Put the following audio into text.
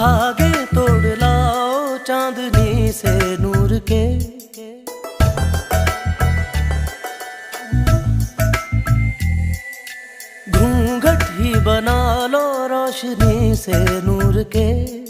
धागे तोड़ लाओ चांदनी से नूर के। घूंघट ही बना लो रोशनी से नूर के।